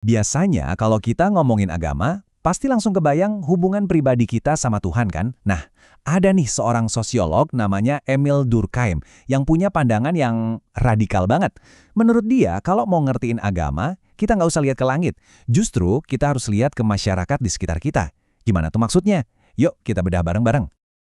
Biasanya kalau kita ngomongin agama, pasti langsung kebayang hubungan pribadi kita sama Tuhan kan? Nah, ada nih seorang sosiolog namanya Emil Durkheim yang punya pandangan yang radikal banget. Menurut dia, kalau mau ngertiin agama, kita nggak usah lihat ke langit. Justru kita harus lihat ke masyarakat di sekitar kita. Gimana tuh maksudnya? Yuk kita bedah bareng-bareng.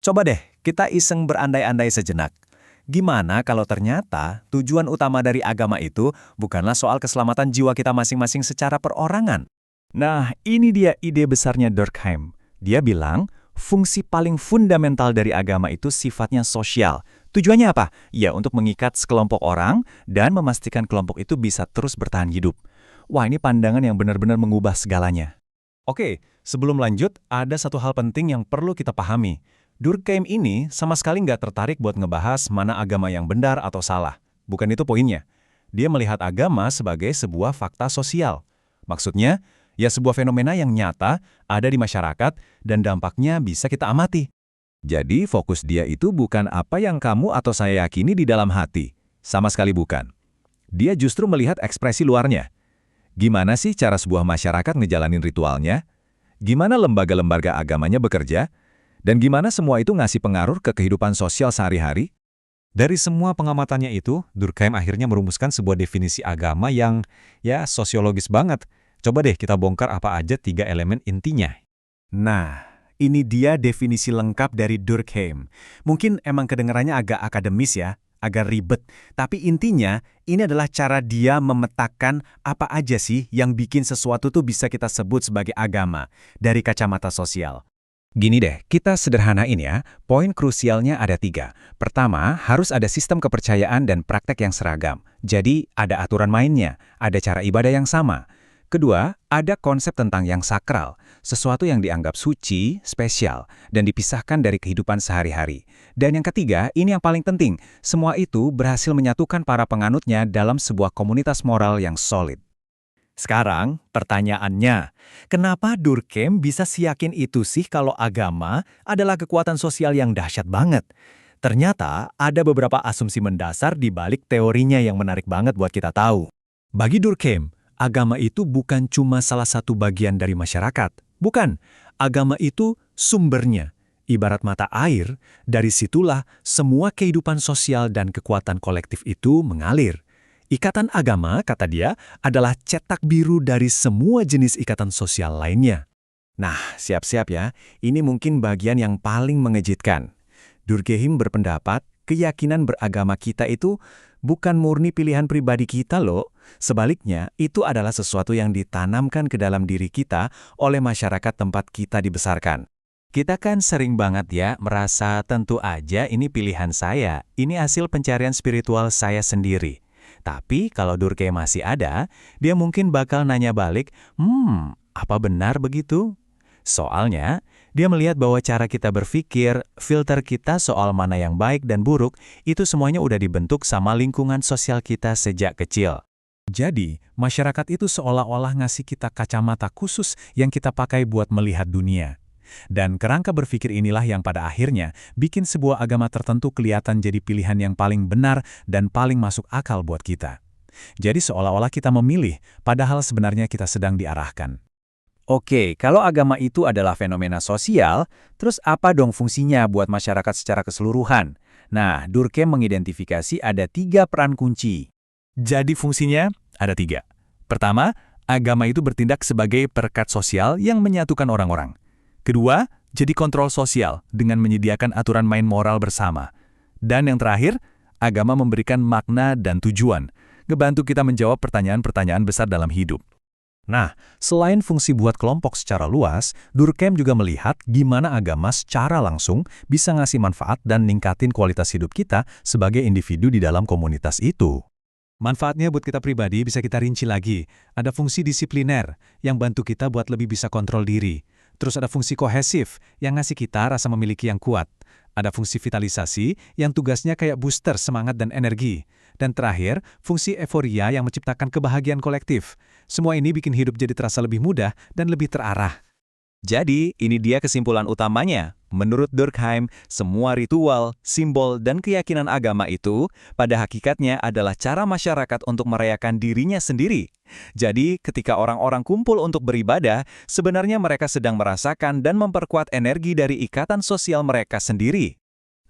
Coba deh, kita iseng berandai-andai sejenak. Gimana kalau ternyata tujuan utama dari agama itu bukanlah soal keselamatan jiwa kita masing-masing secara perorangan? Nah, ini dia ide besarnya Durkheim. Dia bilang, fungsi paling fundamental dari agama itu sifatnya sosial. Tujuannya apa? Ya, untuk mengikat sekelompok orang dan memastikan kelompok itu bisa terus bertahan hidup. Wah, ini pandangan yang benar-benar mengubah segalanya. Oke, sebelum lanjut, ada satu hal penting yang perlu kita pahami. Durkheim ini sama sekali nggak tertarik buat ngebahas mana agama yang benar atau salah. Bukan itu poinnya. Dia melihat agama sebagai sebuah fakta sosial. Maksudnya, ya sebuah fenomena yang nyata, ada di masyarakat, dan dampaknya bisa kita amati. Jadi fokus dia itu bukan apa yang kamu atau saya yakini di dalam hati. Sama sekali bukan. Dia justru melihat ekspresi luarnya. Gimana sih cara sebuah masyarakat ngejalanin ritualnya? Gimana lembaga-lembaga agamanya bekerja? Dan gimana semua itu ngasih pengaruh ke kehidupan sosial sehari-hari? Dari semua pengamatannya itu, Durkheim akhirnya merumuskan sebuah definisi agama yang, ya, sosiologis banget. Coba deh kita bongkar apa aja 3 elemen intinya. Nah, ini dia definisi lengkap dari Durkheim. Mungkin emang kedengarannya agak akademis ya, agak ribet. Tapi intinya, ini adalah cara dia memetakan apa aja sih yang bikin sesuatu tuh bisa kita sebut sebagai agama dari kacamata sosial. Gini deh, kita sederhanain ya, poin krusialnya ada 3. Pertama, harus ada sistem kepercayaan dan praktek yang seragam. Jadi, ada aturan mainnya, ada cara ibadah yang sama. Kedua, ada konsep tentang yang sakral, sesuatu yang dianggap suci, spesial, dan dipisahkan dari kehidupan sehari-hari. Dan yang ketiga, ini yang paling penting, semua itu berhasil menyatukan para penganutnya dalam sebuah komunitas moral yang solid. Sekarang, pertanyaannya, kenapa Durkheim bisa siyakin itu sih kalau agama adalah kekuatan sosial yang dahsyat banget? Ternyata ada beberapa asumsi mendasar di balik teorinya yang menarik banget buat kita tahu. Bagi Durkheim, agama itu bukan cuma salah satu bagian dari masyarakat. Bukan, agama itu sumbernya. Ibarat mata air, dari situlah semua kehidupan sosial dan kekuatan kolektif itu mengalir. Ikatan agama, kata dia, adalah cetak biru dari semua jenis ikatan sosial lainnya. Nah, siap-siap ya, ini mungkin bagian yang paling mengejutkan. Durkheim berpendapat, keyakinan beragama kita itu bukan murni pilihan pribadi kita loh. Sebaliknya, itu adalah sesuatu yang ditanamkan ke dalam diri kita oleh masyarakat tempat kita dibesarkan. Kita kan sering banget ya merasa tentu aja ini pilihan saya, ini hasil pencarian spiritual saya sendiri. Tapi kalau Durkheim masih ada, dia mungkin bakal nanya balik, apa benar begitu? Soalnya, dia melihat bahwa cara kita berpikir, filter kita soal mana yang baik dan buruk, itu semuanya udah dibentuk sama lingkungan sosial kita sejak kecil. Jadi, masyarakat itu seolah-olah ngasih kita kacamata khusus yang kita pakai buat melihat dunia. Dan kerangka berpikir inilah yang pada akhirnya bikin sebuah agama tertentu kelihatan jadi pilihan yang paling benar dan paling masuk akal buat kita. Jadi seolah-olah kita memilih, padahal sebenarnya kita sedang diarahkan. Oke, kalau agama itu adalah fenomena sosial, terus apa dong fungsinya buat masyarakat secara keseluruhan? Nah, Durkheim mengidentifikasi ada 3 peran kunci. Jadi fungsinya ada 3. Pertama, agama itu bertindak sebagai perekat sosial yang menyatukan orang-orang. Kedua, jadi kontrol sosial dengan menyediakan aturan main moral bersama. Dan yang terakhir, agama memberikan makna dan tujuan, ngebantu kita menjawab pertanyaan-pertanyaan besar dalam hidup. Nah, selain fungsi buat kelompok secara luas, Durkheim juga melihat gimana agama secara langsung bisa ngasih manfaat dan ningkatin kualitas hidup kita sebagai individu di dalam komunitas itu. Manfaatnya buat kita pribadi bisa kita rinci lagi. Ada fungsi disipliner yang bantu kita buat lebih bisa kontrol diri. Terus ada fungsi kohesif yang ngasih kita rasa memiliki yang kuat. Ada fungsi vitalisasi yang tugasnya kayak booster semangat dan energi. Dan terakhir, fungsi euforia yang menciptakan kebahagiaan kolektif. Semua ini bikin hidup jadi terasa lebih mudah dan lebih terarah. Jadi, ini dia kesimpulan utamanya. Menurut Durkheim, semua ritual, simbol, dan keyakinan agama itu pada hakikatnya adalah cara masyarakat untuk merayakan dirinya sendiri. Jadi, ketika orang-orang kumpul untuk beribadah, sebenarnya mereka sedang merasakan dan memperkuat energi dari ikatan sosial mereka sendiri.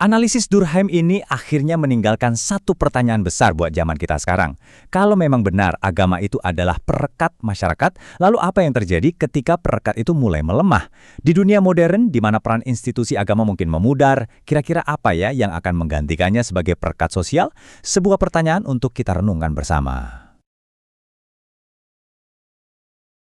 Analisis Durkheim ini akhirnya meninggalkan satu pertanyaan besar buat zaman kita sekarang. Kalau memang benar agama itu adalah perekat masyarakat, lalu apa yang terjadi ketika perekat itu mulai melemah? Di dunia modern, di mana peran institusi agama mungkin memudar, kira-kira apa ya yang akan menggantikannya sebagai perekat sosial? Sebuah pertanyaan untuk kita renungkan bersama.